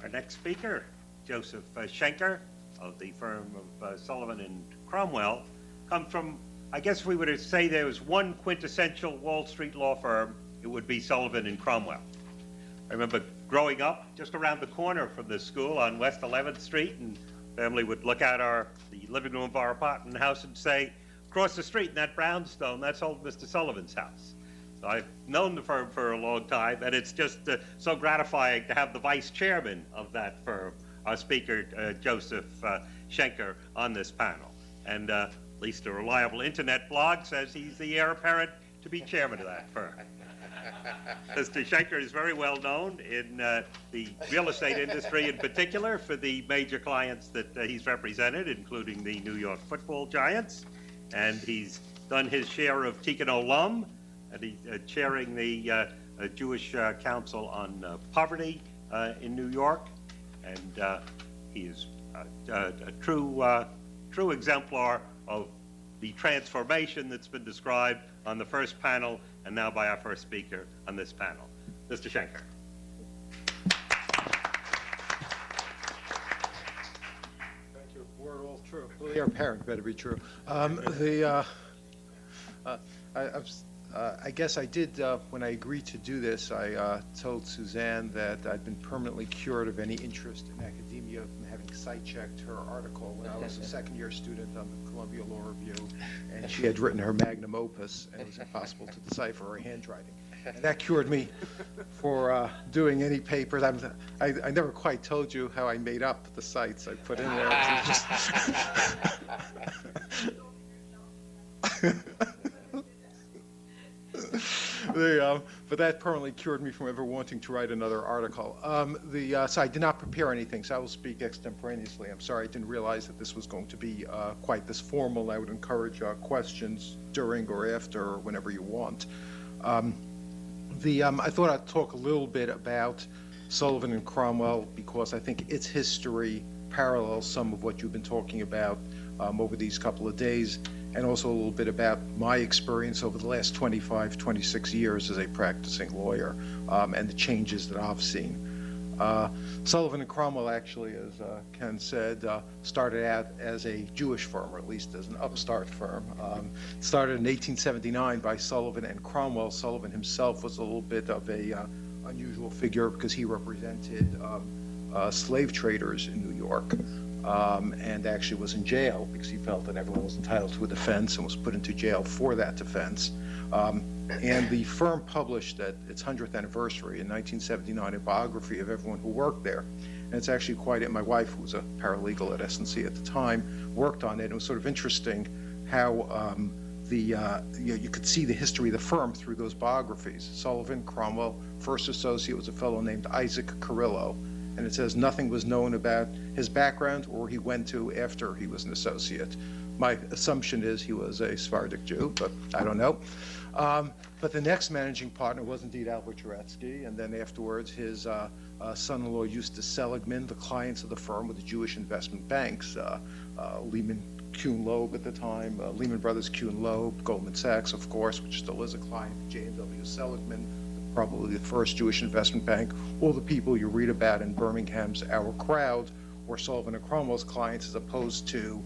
Our next speaker, Joseph Shenker of the firm of Sullivan and Cromwell, comes from, I guess we would say there was one quintessential Wall Street law firm, it would be Sullivan and Cromwell. I remember growing up just around the corner from this school on West 11th Street, and family would look out the living room of our apartment house and say, across the street in that brownstone, that's old Mr. Sullivan's house. So I've known the firm for a long time, and it's just so gratifying to have the vice chairman of that firm, our speaker, Joseph Shenker, on this panel. And at least a reliable internet blog says he's the heir apparent to be chairman of that firm. Mr. Shenker is very well known in the real estate industry in particular for the major clients that he's represented, including the New York football Giants. And he's done his share of Tikkun Olam, and he's chairing the Jewish Council on Poverty in New York. And he is a true exemplar of the transformation that's been described on the first panel and now by our first speaker on this panel. Mr. Shenker. Thank you. We're all true. Well, the apparent better be true. I guess I did, when I agreed to do this, I told Suzanne that I'd been permanently cured of any interest in academia from having site-checked her article when I was a second-year student on the Columbia Law Review, and she had written her magnum opus, and it was impossible to decipher her handwriting. And that cured me for doing any papers. I never quite told you how I made up the sites I put in there. But that permanently cured me from ever wanting to write another article. So I did not prepare anything, so I will speak extemporaneously. I'm sorry, I didn't realize that this was going to be quite this formal. I would encourage questions during or after or whenever you want. I thought I'd talk a little bit about Sullivan and Cromwell because I think its history parallels some of what you've been talking about over these couple of days, and also a little bit about my experience over the last 25, 26 years as a practicing lawyer and the changes that I've seen. Sullivan and Cromwell actually, as Ken said, started out as a Jewish firm, or at least as an upstart firm. Started in 1879 by Sullivan and Cromwell. Sullivan himself was a little bit of a unusual figure because he represented slave traders in New York. And actually was in jail because he felt that everyone was entitled to a defense and was put into jail for that defense. And the firm published at its 100th anniversary in 1979 a biography of everyone who worked there. And it's actually quite, my wife, who was a paralegal at S&C at the time, worked on it. It was sort of interesting how you could see the history of the firm through those biographies. Sullivan, Cromwell, first associate was a fellow named Isaac Carrillo. And it says nothing was known about his background or he went to after he was an associate. My assumption is he was a Sephardic Jew, but I don't know. But the next managing partner was indeed Albert Turetsky, and then afterwards his son-in-law Eustace Seligman. The clients of the firm were the Jewish investment banks, Lehman Kuhn Loeb at the time, Lehman Brothers Kuhn Loeb, Goldman Sachs, of course, which still is a client, James W. Seligman, probably the first Jewish investment bank. All the people you read about in Birmingham's Our Crowd were Sullivan and Cromwell's clients, as opposed to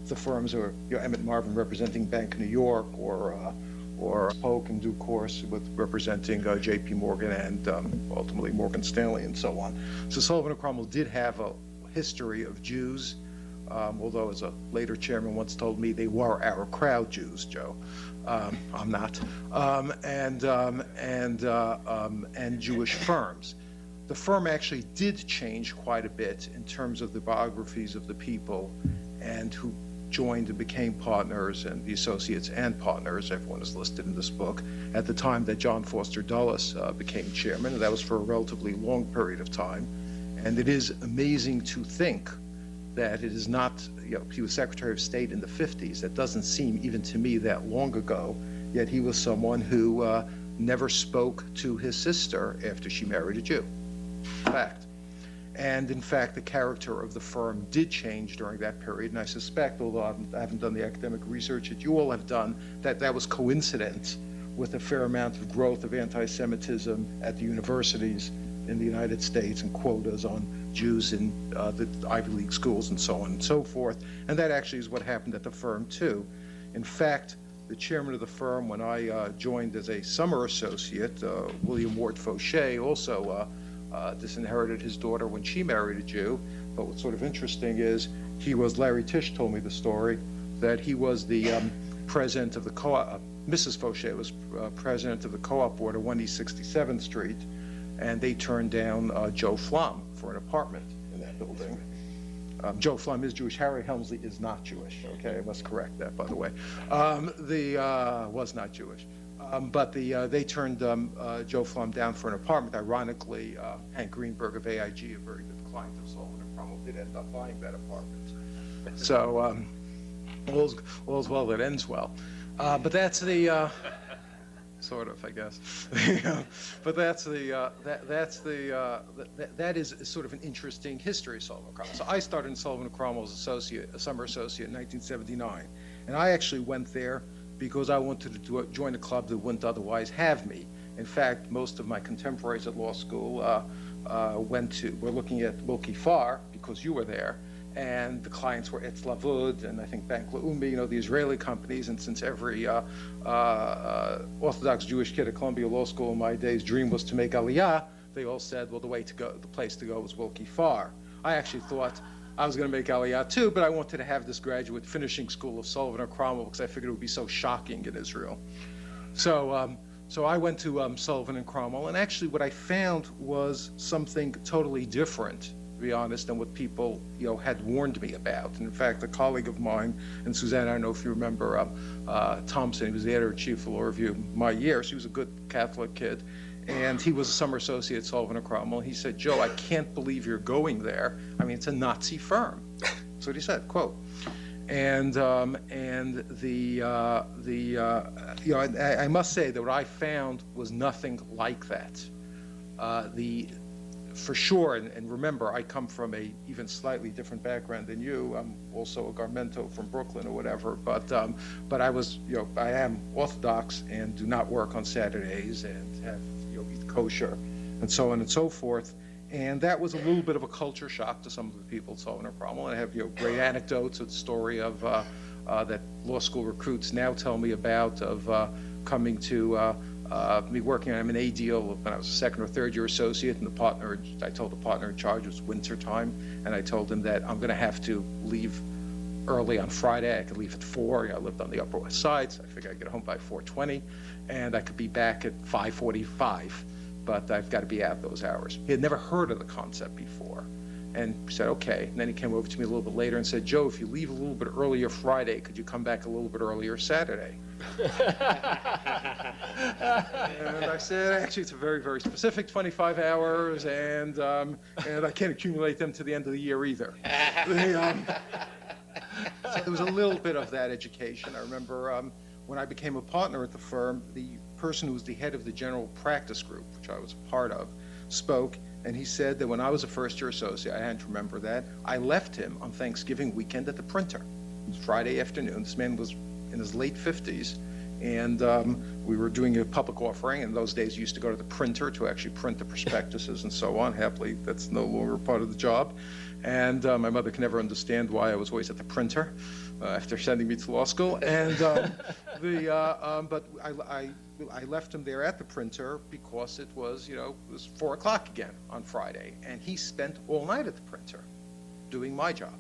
the firms or Emmett Marvin representing Bank of New York, or Polk in due course with representing J.P. Morgan and ultimately Morgan Stanley and so on. So Sullivan and Cromwell did have a history of Jews, although as a later chairman once told me, they were our crowd Jews, Joe. I'm not, and Jewish firms. The firm actually did change quite a bit in terms of the biographies of the people and who joined and became partners, and the associates and partners. Everyone is listed in this book. At the time that John Foster Dulles became chairman, and that was for a relatively long period of time. And it is amazing to think that it is not, he was Secretary of State in the 50s. That doesn't seem, even to me, that long ago, yet he was someone who never spoke to his sister after she married a Jew. Fact. And in fact, the character of the firm did change during that period, and I suspect, although I haven't done the academic research that you all have done, that that was coincident with a fair amount of growth of anti-Semitism at the universities in the United States and quotas on Jews in the Ivy League schools and so on and so forth. And that actually is what happened at the firm, too. In fact, the chairman of the firm, when I joined as a summer associate, William Ward Fauché, also disinherited his daughter when she married a Jew. But what's sort of interesting is Larry Tisch told me the story, that he was the president of the co-op, Mrs. Fauché was president of the co-op board of 1 67th Street, and they turned down Joe Flom for an apartment in that building. Joe Flom is Jewish. Harry Helmsley is not Jewish. Okay, I must correct that, by the way. Was not Jewish. But they turned Joe Flom down for an apartment. Ironically, Hank Greenberg of AIG, a very good client of Sullivan and Cromwell, did end up buying that apartment. So all's well that ends well. But that's the sort of, I guess. But that's that is sort of an interesting history of Sullivan and Cromwell. So I started in Sullivan and Cromwell as a summer associate in 1979, and I actually went there because I wanted to join a club that wouldn't otherwise have me. In fact, most of my contemporaries at law school were looking at Wilkie Farr because you were there, and the clients were Etz Lavud and I think Bank Leumi, the Israeli companies. And since every Orthodox Jewish kid at Columbia Law School in my days' dream was to make Aliyah, they all said, well, the place to go was Wilkie Farr. I actually thought I was going to make Aliyah too, but I wanted to have this graduate finishing school of Sullivan or Cromwell because I figured it would be so shocking in Israel. So I went to Sullivan and Cromwell, and actually what I found was something totally different, to be honest, than what people had warned me about. And in fact, a colleague of mine, and Suzanne, I don't know if you remember Thompson, he was the editor-in-chief of Law Review my year. She was a good Catholic kid, and he was a summer associate at Sullivan and Cromwell. He said, "Joe, I can't believe you're going there. I mean, it's a Nazi firm." That's what he said, quote. And I must say that what I found was nothing like that. For sure, and remember, I come from a even slightly different background than you. I'm also a Garmento from Brooklyn or whatever, but I was, I am Orthodox and do not work on Saturdays and have, eat kosher, and so on and so forth. And that was a little bit of a culture shock to some of the people at Sullivan and Cromwell. And I have, great anecdotes of the story of that law school recruits now tell me about of coming to me working on an A deal when I was a second or third year associate, and I told the partner in charge it was winter time, and I told him that I'm going to have to leave early on Friday. I could leave at 4. I lived on the Upper West Side, so I figured I'd get home by 4:20, and I could be back at 5:45. But I've got to be out those hours. He had never heard of the concept before, and he said, okay. And then he came over to me a little bit later and said, Joe, if you leave a little bit earlier Friday, could you come back a little bit earlier Saturday? And I said, actually, it's a very, very specific 25 hours, and I can't accumulate them to the end of the year either. So there was a little bit of that education. I remember when I became a partner at the firm, the person who was the head of the general practice group, which I was a part of, spoke, and he said that when I was a first-year associate, I hadn't remember that, I left him on Thanksgiving weekend at the printer. It was Friday afternoon. This man was in his late 50s, and we were doing a public offering. In those days, you used to go to the printer to actually print the prospectuses and so on. Happily, that's no longer part of the job. And my mother can never understand why I was always at the printer after sending me to law school. And but I left him there at the printer because it was, it was 4 o'clock again on Friday, and he spent all night at the printer doing my job.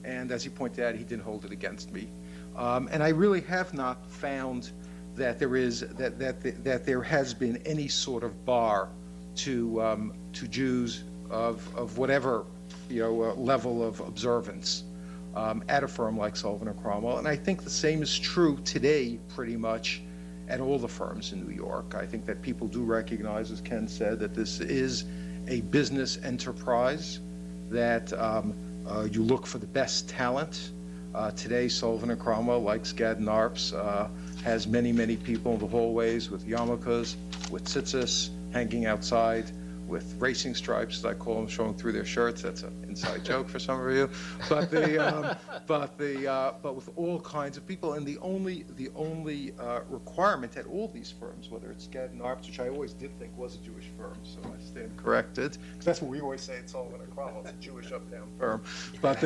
And as he pointed out, he didn't hold it against me. And I really have not found that there is that there has been any sort of bar to Jews of whatever level of observance at a firm like Sullivan and Cromwell. And I think the same is true today, pretty much, at all the firms in New York. I think that people do recognize, as Ken said, that this is a business enterprise, that you look for the best talent. Today, Sullivan and Cromwell, like Skadden Arps, has many, many people in the hallways with yarmulkes, with tzitzis, hanging outside, with racing stripes, as I call them, showing through their shirts. That's an inside joke for some of you. But with all kinds of people, and the only requirement at all these firms, whether it's Skadden Arps, which I always did think was a Jewish firm, so I stand corrected, because that's what we always say at Sullivan and Cromwell, it's a Jewish uptown firm. But